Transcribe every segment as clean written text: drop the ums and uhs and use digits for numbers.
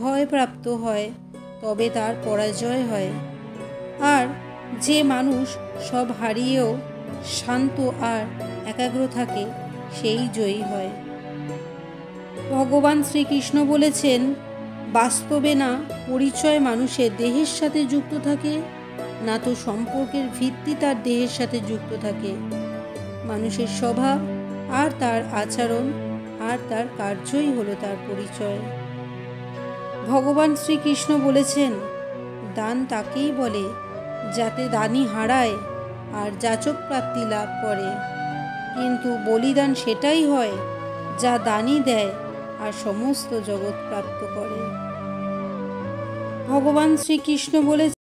ভয় প্রাপ্ত হয় তবে তার পরাজয় হয়। আর যে মানুষ সব হারিয়েও শান্ত আর একাগ্র থাকে সেই জয়ী হয়। ভগবান শ্রীকৃষ্ণ বলেছেন, বাস্তবে না পরিচয় মানুষের দেহের সাথে যুক্ত থাকে, না তো সম্পর্কের ভিত্তি তার দেহের সাথে যুক্ত থাকে। মানুষের স্বভাব আর তার আচরণ আর তার কার্যই হলো তার পরিচয়। ভগবান শ্রীকৃষ্ণ বলেছেন, দান তাকেই বলে যাতে দানি হারায় আর যাচক প্রাপ্তি লাভ করে, কিন্তু বলিদান সেটাই হয় যা দানি দেয় আর সমস্ত জগৎ প্রাপ্ত করে। ভগবান শ্রীকৃষ্ণ বলেছেন,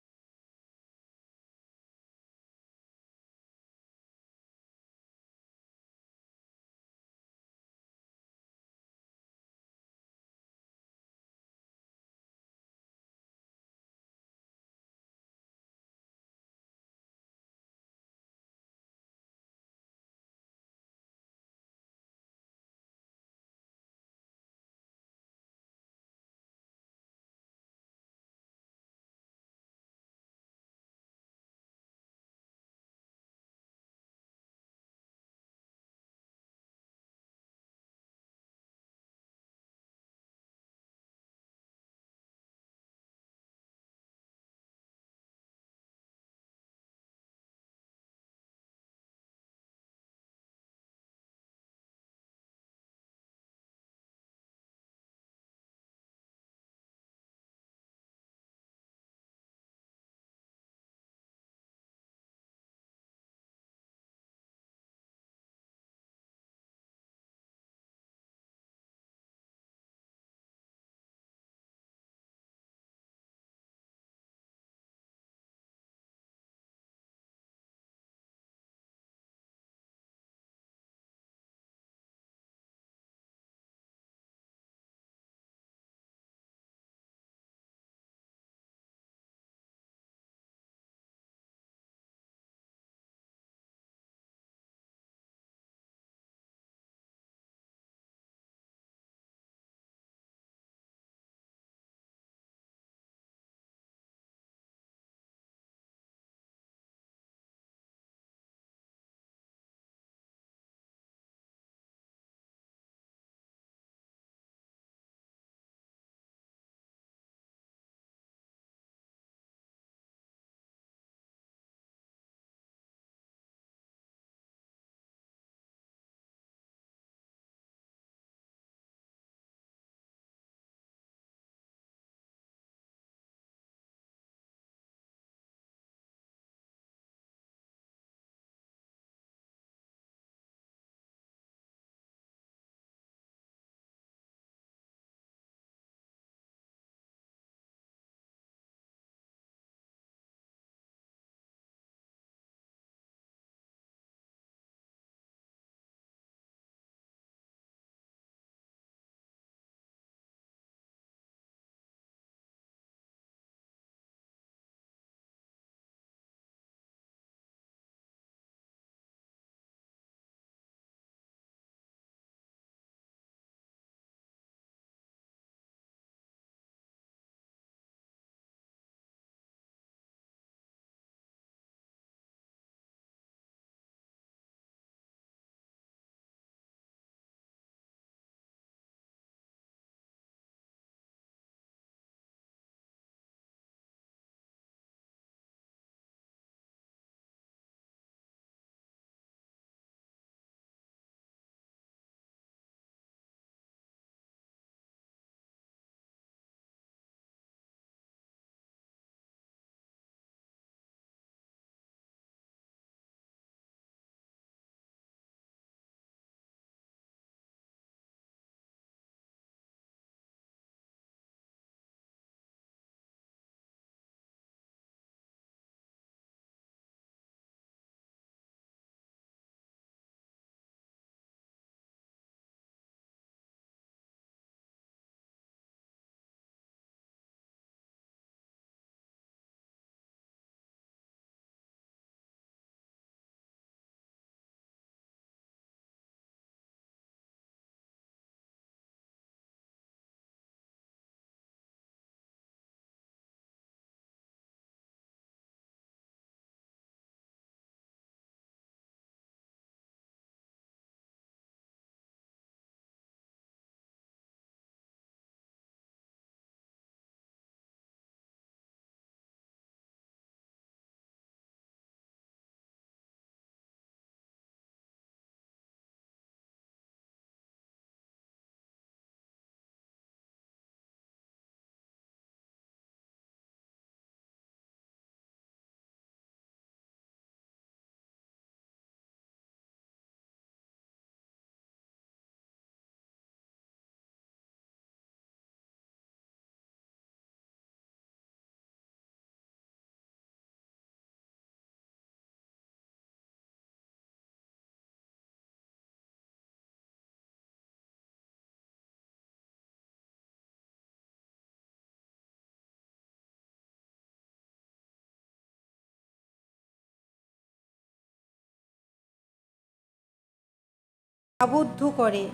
আবদ্ধ করে,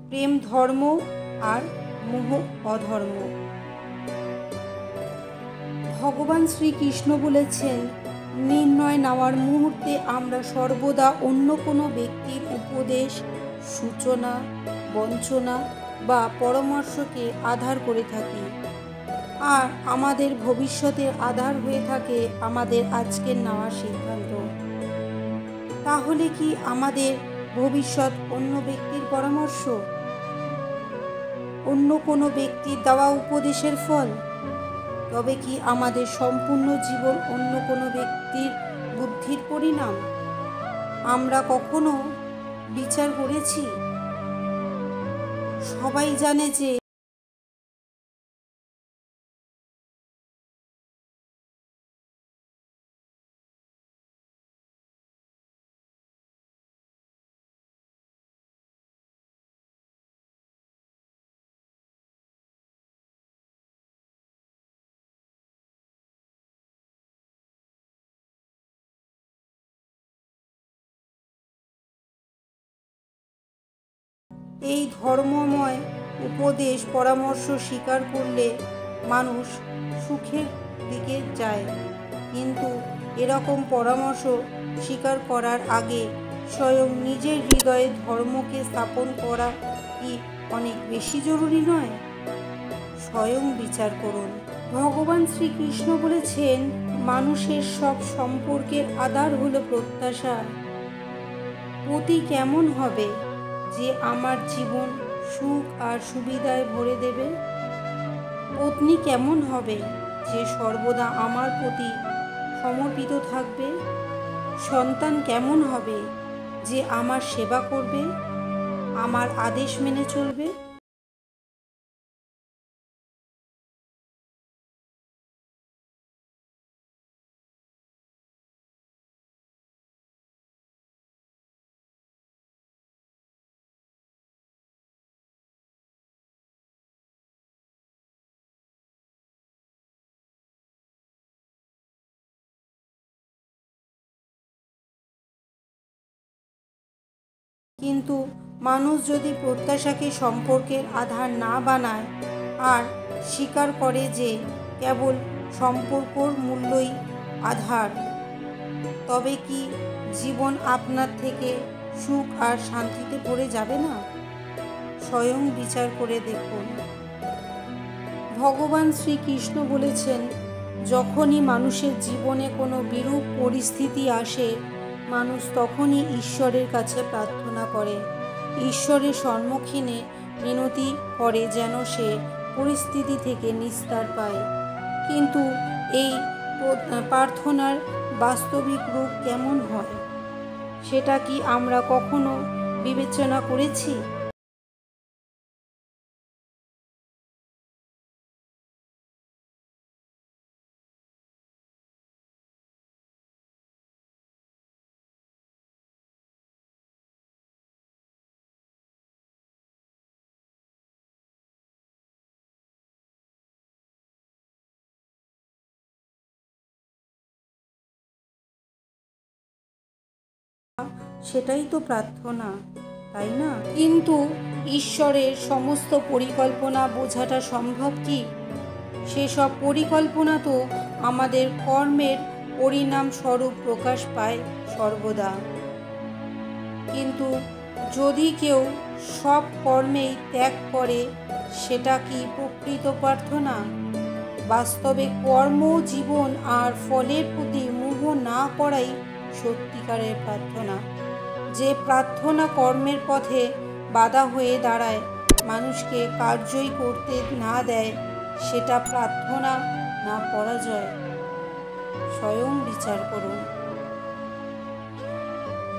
প্রেম ধর্ম আর মোহ অধর্ম। ভগবান শ্রীকৃষ্ণ বলেছেন, নির্ণয় নেওয়ার মুহূর্তে আমরা সর্বদা অন্য কোনো ব্যক্তির উপদেশ, সূচনা, বঞ্চনা বা পরামর্শকে আধার করে থাকি, আর আমাদের ভবিষ্যতের আধার হয়ে থাকে আমাদের আজকের নেওয়া সিদ্ধান্ত। তাহলে কি আমাদের ভবিষ্যৎ অন্য ব্যক্তির পরামর্শ, অন্য কোনো ব্যক্তির দেওয়া উপদেশের ফল? তবে কি আমাদের সম্পূর্ণ জীবন অন্য কোনো ব্যক্তির বুদ্ধির পরিণাম? আমরা কখনো বিচার করেছি? সবাই জানে যে এই ধর্মময় উপদেশ পরামর্শ স্বীকার করলে মানুষ সুখের দিকে যায়, কিন্তু এরকম পরামর্শ স্বীকার করার আগে স্বয়ং নিজের হৃদয়ে ধর্মকে স্থাপন করা কি অনেক বেশি জরুরি নয়? স্বয়ং বিচার করুন। ভগবান শ্রীকৃষ্ণ বলেছেন, মানুষের সব সম্পর্কের আধার হলো প্রত্যাশা। পতি কেমন হবে যে আমার জীবন সুখ আর সুবিধায় ভরে দেবে? পত্নী কেমন হবে যে সর্বদা আমার প্রতি সমর্পিত থাকবে? সন্তান কেমন হবে যে আমার সেবা করবে, আমার আদেশ মেনে চলবে? কিন্তু মানুষ যদি প্রত্যাশাকে সম্পর্কের আধার না বানায় আর স্বীকার করে যে কেবল সম্পর্কর মূল্যই আধার, তবে কি জীবন আপনার থেকে সুখ আর শান্তিতে ভরে যাবে না? স্বয়ং বিচার করে দেখুন। ভগবান শ্রীকৃষ্ণ বলেছেন, যখনই মানুষের জীবনে কোনো বিরূপ পরিস্থিতি আসে, মানুষ তখনই ঈশ্বরের কাছে প্রার্থনা করে, ঈশ্বরের সম্মুখীনে মিনতি করে যেন সে পরিস্থিতি থেকে নিস্তার পায়। কিন্তু এই প্রার্থনার বাস্তবিক রূপ কেমন হয়, সেটা কি আমরা কখনো বিবেচনা করেছি? সেটাই তো প্রার্থনা, তাই না? কিন্তু ঈশ্বরের সমস্ত পরিকল্পনা বোঝাটা সম্ভব কি? সেসব পরিকল্পনা তো আমাদের কর্মের পরিণাম স্বরূপ প্রকাশ পায় সর্বদা। কিন্তু যদি কেউ সব কর্মেই ত্যাগ করে, সেটা কি প্রকৃত প্রার্থনা? বাস্তবে কর্ম, জীবন আর ফলের প্রতি মোহ না করাই সত্যিকারের প্রার্থনা। যে প্রার্থনা কর্মের পথে বাধা হয়ে দাঁড়ায়, মানুষকে কার্যই করতে না দেয়, সেটা প্রার্থনা না পরাজয়? স্বয়ং বিচার করুন।